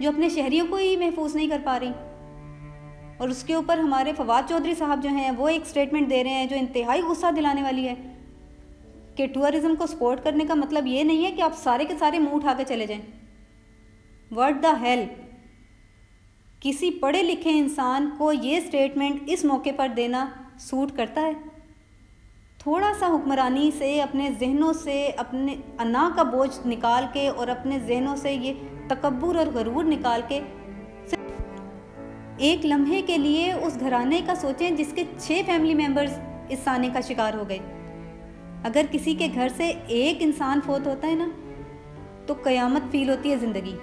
جو اپنے شہریوں کو ہی محفوظ نہیں کر پا رہی. اور اس کے اوپر ہمارے فواد چودھری صاحب جو ہیں وہ ایک سٹیٹمنٹ دے رہے ہیں جو انتہائی غصہ دلانے والی ہے کہ ٹورزم کو سپورٹ کرنے کا مطلب یہ نہیں ہے کہ آپ سارے کے سارے منہ اٹھا کے چلے جائیں. What the hell. کسی پڑھے لکھے انسان کو یہ سٹیٹمنٹ اس موقع پر دینا سوٹ کرتا ہے؟ تھوڑا سا حکمرانی سے اپنے ذہنوں سے اپنے انا کا بوجھ نکال کے اور اپنے ذہنوں سے یہ تکبر اور غرور نکال کے ایک لمحے کے لیے اس گھرانے کا سوچیں جس کے 6 فیملی ممبرز اس سانے کا شکار ہو گئے. اگر کسی کے گھر سے ایک انسان فوت ہوتا ہے نا تو قیامت فیل ہوتی ہے زندگی.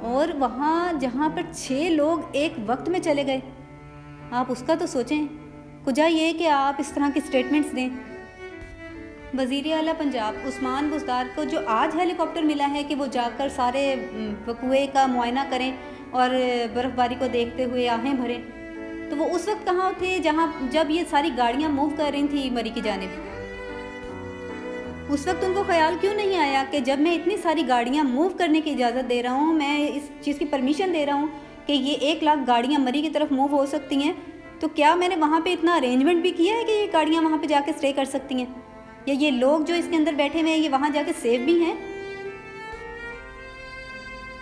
اور وہاں جہاں پر 6 لوگ ایک وقت میں چلے گئے, آپ اس کا تو سوچیں. کجا یہ کہ آپ اس طرح کی سٹیٹمنٹس دیں. وزیر اعلیٰ پنجاب عثمان بزدار کو جو آج ہیلی کاپٹر ملا ہے کہ وہ جا کر سارے وقوعے کا معائنہ کریں اور برف باری کو دیکھتے ہوئے آہیں بھریں, تو وہ اس وقت کہاں تھے جب یہ ساری گاڑیاں موو کر رہی تھیں مری کی جانب؟ اس وقت ان کو خیال کیوں نہیں آیا کہ جب میں اتنی ساری گاڑیاں موو کرنے کی اجازت دے رہا ہوں, میں اس چیز کی پرمیشن دے رہا ہوں کہ یہ 1 لاکھ گاڑیاں مری کی طرف موو ہو سکتی ہیں, تو کیا میں نے وہاں پہ اتنا ارینجمنٹ بھی کیا ہے کہ یہ گاڑیاں وہاں پہ جا کے اسٹے کر سکتی ہیں, یا یہ لوگ جو اس کے اندر بیٹھے ہوئے ہیں یہ وہاں جا کے سیف بھی ہیں؟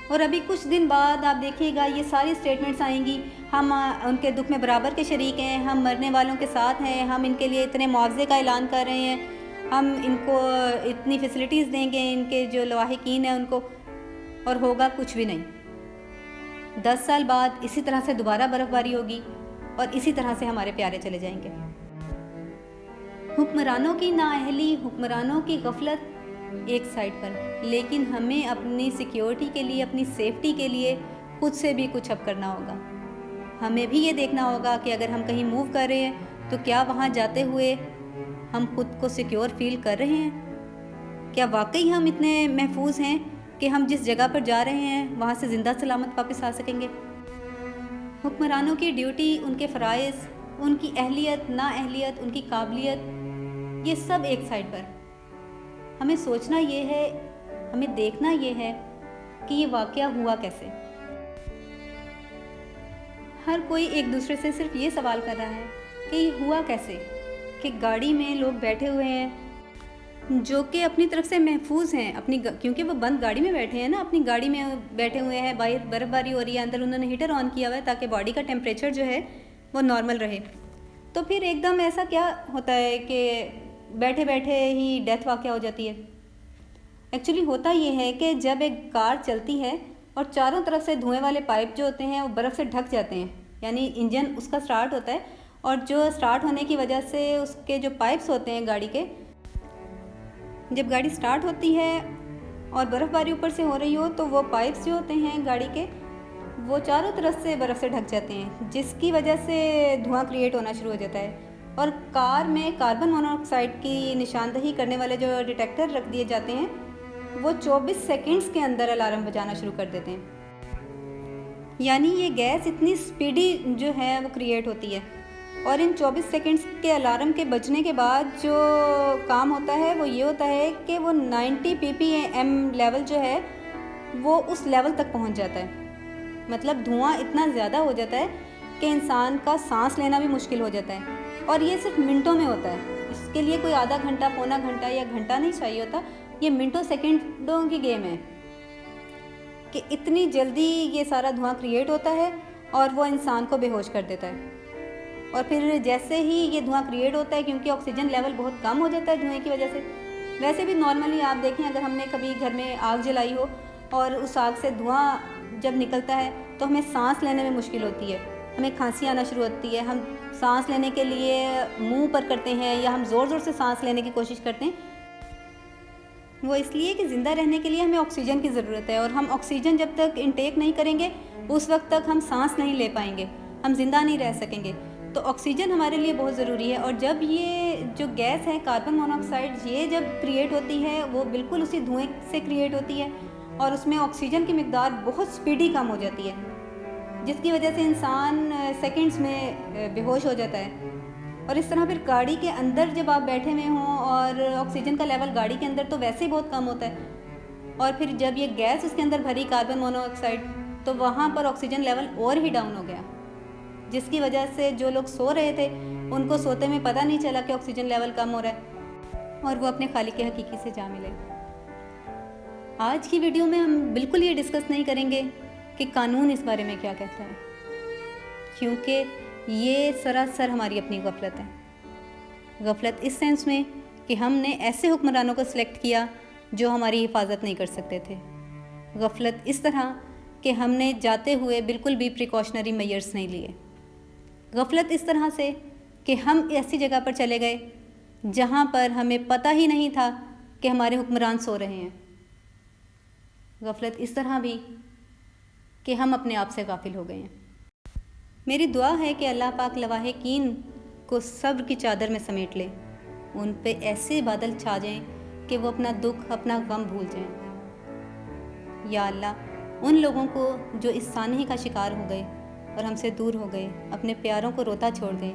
اور ابھی کچھ دن بعد آپ دیکھیے گا یہ ساری سٹیٹمنٹس آئیں گی, ہم ان کے دکھ میں برابر کے شریک ہیں, ہم مرنے والوں کے ساتھ ہیں, ہم ان کے لیے اتنے معاوضے کا اعلان کر رہے ہیں, ہم ان کو اتنی فیسلٹیز دیں گے, ان کے جو لواحقین ہیں ان کو, اور ہوگا کچھ بھی نہیں. 10 سال بعد اسی طرح سے دوبارہ برف باری ہوگی اور اسی طرح سے ہمارے پیارے چلے جائیں گے. حکمرانوں کی نااہلی, حکمرانوں کی غفلت ایک سائڈ پر, لیکن ہمیں اپنی سیکیورٹی کے لیے, اپنی سیفٹی کے لیے خود سے بھی کچھ اب کرنا ہوگا. ہمیں بھی یہ دیکھنا ہوگا کہ اگر ہم کہیں موو کر رہے ہیں تو کیا وہاں جاتے ہوئے ہم خود کو سیکیور فیل کر رہے ہیں؟ کیا واقعی ہم اتنے محفوظ ہیں کہ ہم جس جگہ پر جا رہے ہیں وہاں سے زندہ سلامت واپس آ سکیں گے؟ حکمرانوں کی ڈیوٹی, ان کے فرائض, ان کی اہلیت, نااہلیت, ان کی قابلیت, یہ سب ایک سائڈ پر. ہمیں سوچنا یہ ہے, ہمیں دیکھنا یہ ہے کہ یہ واقعہ ہوا کیسے. ہر کوئی ایک دوسرے سے صرف یہ سوال کر رہا ہے کہ یہ ہوا کیسے کہ گاڑی میں لوگ بیٹھے ہوئے ہیں جو کہ اپنی طرف سے محفوظ ہیں, کیونکہ وہ بند گاڑی میں بیٹھے ہیں نا, اپنی گاڑی میں بیٹھے ہوئے ہیں, باہر برف باری ہو رہی ہے, اندر انہوں نے ہیٹر آن کیا ہوا ہے تاکہ باڈی کا ٹیمپریچر جو ہے وہ نارمل رہے. تو پھر ایک دم ایسا کیا ہوتا ہے کہ بیٹھے بیٹھے ہی ڈیتھ واقع ہو جاتی ہے. ایکچولی ہوتا یہ ہے کہ جب ایک کار چلتی ہے اور چاروں طرف سے دھوئیں والے پائپ جو ہوتے ہیں وہ برف سے ڈھک جاتے ہیں, یعنی انجن اس کا سٹارٹ ہوتا ہے اور جو سٹارٹ ہونے کی وجہ سے اس کے جو پائپس ہوتے ہیں گاڑی کے, جب گاڑی سٹارٹ ہوتی ہے اور برف باری اوپر سے ہو رہی ہو تو وہ پائپس جو ہوتے ہیں گاڑی کے وہ چاروں طرف سے برف سے ڈھک جاتے ہیں, جس کی وجہ سے دھواں کریٹ ہونا شروع ہو جاتا ہے. اور کار میں کاربن مونوآکسائڈ کی نشاندہی کرنے والے جو ڈیٹیکٹر رکھ دیے جاتے ہیں وہ 24 سیکنڈز کے اندر الارم بجانا شروع کر دیتے ہیں. یعنی یہ گیس اتنی سپیڈی جو ہے وہ کریٹ ہوتی ہے, اور ان 24 سیکنڈز کے الارم کے بجنے کے بعد جو کام ہوتا ہے وہ یہ ہوتا ہے کہ وہ 90 ppm لیول جو ہے وہ اس لیول تک پہنچ جاتا ہے. مطلب دھواں اتنا زیادہ ہو جاتا ہے کہ انسان کا سانس لینا بھی مشکل ہو جاتا ہے, اور یہ صرف منٹوں میں ہوتا ہے. اس کے لیے کوئی آدھا گھنٹہ, پونا گھنٹہ یا گھنٹہ نہیں چاہیے ہوتا, یہ منٹوں سیکنڈوں کی گیم ہے کہ اتنی جلدی یہ سارا دھواں کریٹ ہوتا ہے اور وہ انسان کو بے ہوش کر دیتا ہے. اور پھر جیسے ہی یہ دھواں کریٹ ہوتا ہے, کیونکہ آکسیجن لیول بہت کم ہو جاتا ہے دھوئیں کی وجہ سے. ویسے بھی نارملی آپ دیکھیں اگر ہم نے کبھی گھر میں آگ جلائی ہو اور اس آگ سے دھواں جب نکلتا ہے تو ہمیں سانس لینے میں مشکل ہوتی ہے, ہمیں کھانسی آنا شروع ہوتی ہے, ہم سانس لینے کے لیے منہ پر کرتے ہیں یا ہم زور زور سے سانس لینے کی کوشش کرتے ہیں. وہ اس لیے کہ زندہ رہنے کے لیے ہمیں آکسیجن کی ضرورت ہے, اور ہم آکسیجن جب تک انٹیک نہیں کریں گے اس وقت تک ہم سانس نہیں لے پائیں گے, ہم زندہ نہیں رہ سکیں گے. تو آکسیجن ہمارے لیے بہت ضروری ہے. اور جب یہ جو گیس ہے کاربن مونوآکسائڈ یہ جب کریٹ ہوتی ہے وہ بالکل اسی دھوئیں سے کریٹ ہوتی ہے, اور اس میں آکسیجن کی مقدار بہت سپیڈی کم ہو جاتی ہے, جس کی وجہ سے انسان سیکنڈز میں بے ہوش ہو جاتا ہے. اور اس طرح پھر گاڑی کے اندر جب آپ بیٹھے ہوئے ہوں اور آکسیجن کا لیول گاڑی کے اندر تو ویسے ہی بہت کم ہوتا ہے, اور پھر جب یہ گیس اس کے اندر بھری کاربن مونو آکسائڈ، تو وہاں پر آکسیجن لیول اور ہی ڈاؤن ہو گیا، جس کی وجہ سے جو لوگ سو رہے تھے ان کو سوتے میں پتہ نہیں چلا کہ آکسیجن لیول کم ہو رہا ہے، اور وہ اپنے خالق حقیقی سے جا ملے۔ آج کی ویڈیو میں ہم بالکل یہ ڈسکس نہیں کریں گے کہ قانون اس بارے میں کیا کہتا ہے، کیونکہ یہ سراسر ہماری اپنی غفلت ہے۔ غفلت اس سینس میں کہ ہم نے ایسے حکمرانوں کو سلیکٹ کیا جو ہماری حفاظت نہیں کر سکتے تھے۔ غفلت اس طرح کہ ہم نے جاتے ہوئے بالکل بھی پریکاشنری میئرز نہیں لیے۔ غفلت اس طرح سے کہ ہم ایسی جگہ پر چلے گئے جہاں پر ہمیں پتہ ہی نہیں تھا کہ ہمارے حکمران سو رہے ہیں۔ غفلت اس طرح بھی کہ ہم اپنے آپ سے غافل ہو گئے ہیں۔ میری دعا ہے کہ اللہ پاک لواحقین کو صبر کی چادر میں سمیٹ لے، ان پہ ایسے بادل چھا جائیں کہ وہ اپنا دکھ، اپنا غم بھول جائیں۔ یا اللہ، ان لوگوں کو جو اس سانحے کا شکار ہو گئے اور ہم سے دور ہو گئے، اپنے پیاروں کو روتا چھوڑ گئے،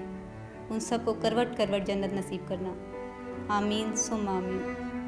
ان سب کو کروٹ کروٹ جنت نصیب کرنا۔ آمین ثم آمین۔